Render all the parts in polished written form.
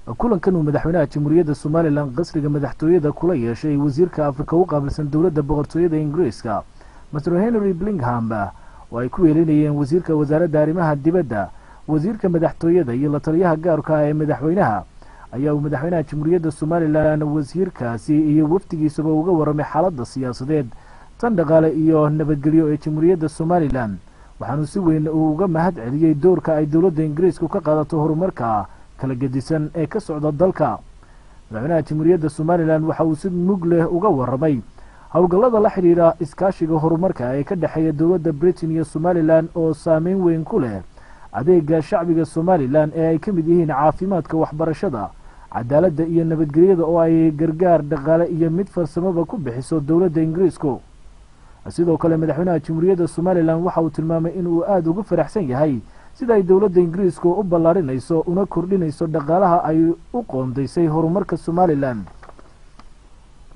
kulankan uu madaxweynaha jamhuuriyadda Soomaaliland qasriga madaxtooyada kula yeeshay wasiirka Afrika u qaabilsan dawladda boqortooyada Ingiriiska Mr Henry Blingham oo ay ku weelinayeen wasiirka wasaaradda arrimaha dibadda wasiirka madaxtooyada iyo la taliyaha gaarka ah ee madaxweynaha ayaa madaxweynaha jamhuuriyadda Soomaaliland wasiirkaasi iyo wafdigiisaba uga waramay xaaladda siyaasadeed tan dhaqaale iyo nabadgelyo ee jamhuuriyadda Soomaaliland waxaanu si weyn uga mahad celiyay doorka ay dawladda Ingiriisku ka qaadato horumarka kala gedisan ee ka socda dalka madaxweynaha jamhuuriyadda Soomaaliland waxa uu si mug leh uga waramay hawlgallada la xiriira iskaashiga horumarka ee ka dhaxeeya dawladda Britain iyo Soomaaliland oo saameyn weyn ku leh adeega shacbiga Soomaaliland ee ay ka mid yihiin caafimaadka waxbarashada cadaaladda iyo nabadgelyada oo ay gargaar dhaqaale iyo mid farsamaba ku bixiso dawladda Ingiriisku sidoo kale madaxweynaha jamhuuriyadda Soomaaliland waxa uu tilmaamay in uu aad ugu faraxsan yahay sida ay dawladda Ingiriisku u ballaarinayso una kordhinayso dhaqaalaha ay u qoondaysay horumarka Soomaaliland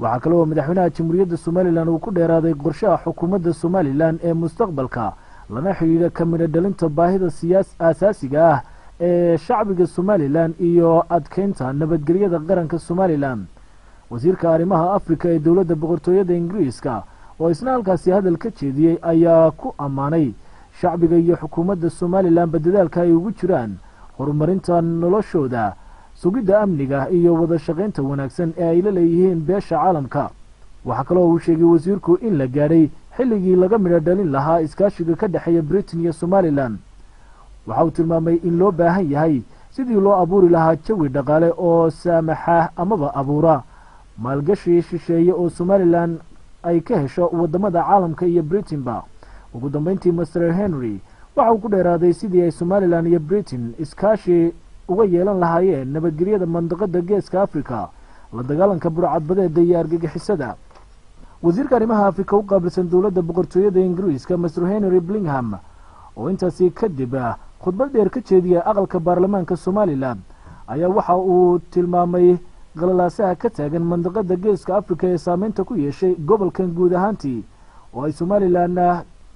waxa kale oo madaxweynaha jamhuuriyadda Soomaaliland uu ku dheeraaday qorshaha xukuumadda Soomaaliland ee mustaqbalka lana xiriira ka mid dhalinta baahida aasaasiga ah ee shacbiga Soomaaliland iyo adkeynta nabadgelyada qaranka Soomaaliland wasiirka arrimaha Afrika ee dawladda boqortooyada Ingiriiska oo isna halkaasi hadal ka jeediyay ayaa ku amaanay shacbiga iyo xukuumadda Soomaaliland dadaalka ay ugu jiraan horumarinta noloshooda sugidda amniga iyo wada shaqaynta wanaagsan ee ay la leeyihiin beesha caalamka waxa kale oo uu sheegay wasiirku in la gaaray xilligii laga midho dhalin lahaa iskaashiga ka dhaxeeya Britain iyo Soomaaliland waxa uu tilmaamay in loo baahan yahay sidii loo abuuri lahaa jawi dhaqaale oo saamaxa amaba abuura maalgashi shisheeye oo Soomaaliland ay ka hesho wadamada caalamka iyo Britain-ba ugu dambeyntii Mr Henry waxa uu ku dheeraaday sidii ay Soomaaliland iyo Britain iskaashi uga yeelan lahaayeen nabadgelyada mandaqada geeska Afrika la dagaalanka burcadbadeeda iyo argagixisada wasiirka arrimaha Afrika u qaabilsan dawladda boqortooyada Ingiriiska Mr Henry Blingham oo intaasi kadib khudbad dheer ka jeediyay aqalka baarlamaanka Soomaaliland ayaa waxa uu tilmaamay qalalaasaha ka taagan mandaqada geeska Afrika ee saameynta ku yeeshay gobolkan guud ahaantii oo ay Soomaaliland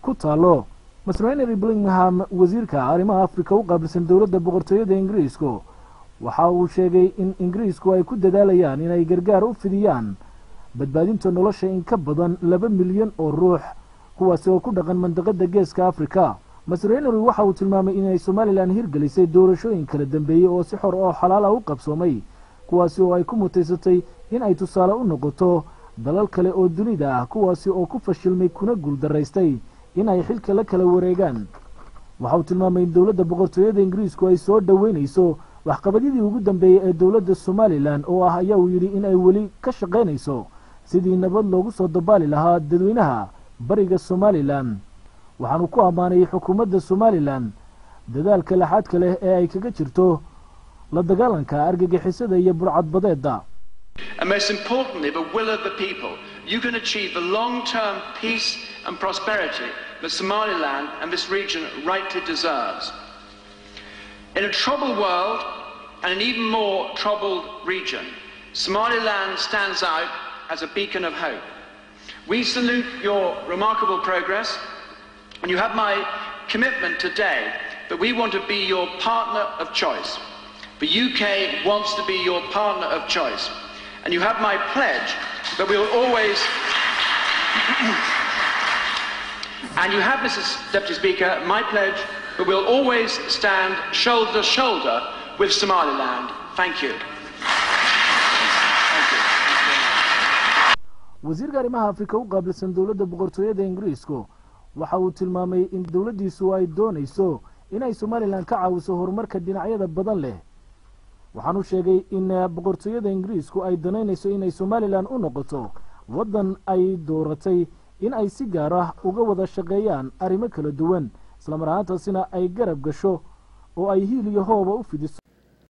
ku taalo Mr Henry Blingham wasiirka arrimaha Afrika u qaabilsan dawladda boqortooyada Ingiriiska waxa uu sheegay in Ingiriisku ay ku dadaalayaan inay gargaar u fidiyaan badbaadinta nolosha in ka badan 2 milyan oo ruux kuwaas oo ku dhaqan mandaqada geeska Afrika Mr Henry waxa uu tilmaamay in ay Soomaaliland hirgelisay doorashooyin kala dambeeyay oo si xor oo xalaal ah u qabsoomay kuwaas oo ay ku mutaysatay in ay tusaale u noqoto dalal kale oo dunida ah kuwaas oo ku fashilmay kuna guuldaraystay in ay xilka la kala wareegaan waxa uu tilmaamay in dawladda boqortooyada Ingiriisku ay soo dhaweynayso waxqabadyadii ugu dambeeyay ee dawladda Soomaaliland oo ah ayaa uu yiri in ay wali ka shaqeynayso sidii nabad loogu soo dabaali lahaa dadweynaha bariga Soomaaliland waxaanu ku amaanay xukuumadda Soomaaliland dadaalka laxaadka leh ee ay kaga jirto la dagaalanka argagixisada iyo burcadbadeeda And most importantly, the will of the people. You can achieve the long-term peace and prosperity that Somaliland and this region rightly deserves. In a troubled world and an even more troubled region, Somaliland stands out as a beacon of hope. We salute your remarkable progress, and you have my commitment today that we want to be your partner of choice. The UK wants to be your partner of choice. And you have my pledge that we will always... and you have, Mrs. Deputy Speaker, my pledge that we'll always stand shoulder to shoulder with Somaliland. Thank you. wasiirka arrimaha Afrika u qaabilsan dawladda boqortooyada Ingiriiska waxa uu tilmaamay in dawladdiisu ay doonayso inay Somaliland ka caawiso horumarka dhinacyada badan leh waxaanu sheegay in boqortooyada Ingiriisku ay danaynayso inay Somaliland u noqoto wadan ay dooratay in ay si gaar ah uga wada shaqeeyaan arrimo kala duwan isla mar ahaantaasina ay garab gasho oo ay hiil iyo hooba u fidiso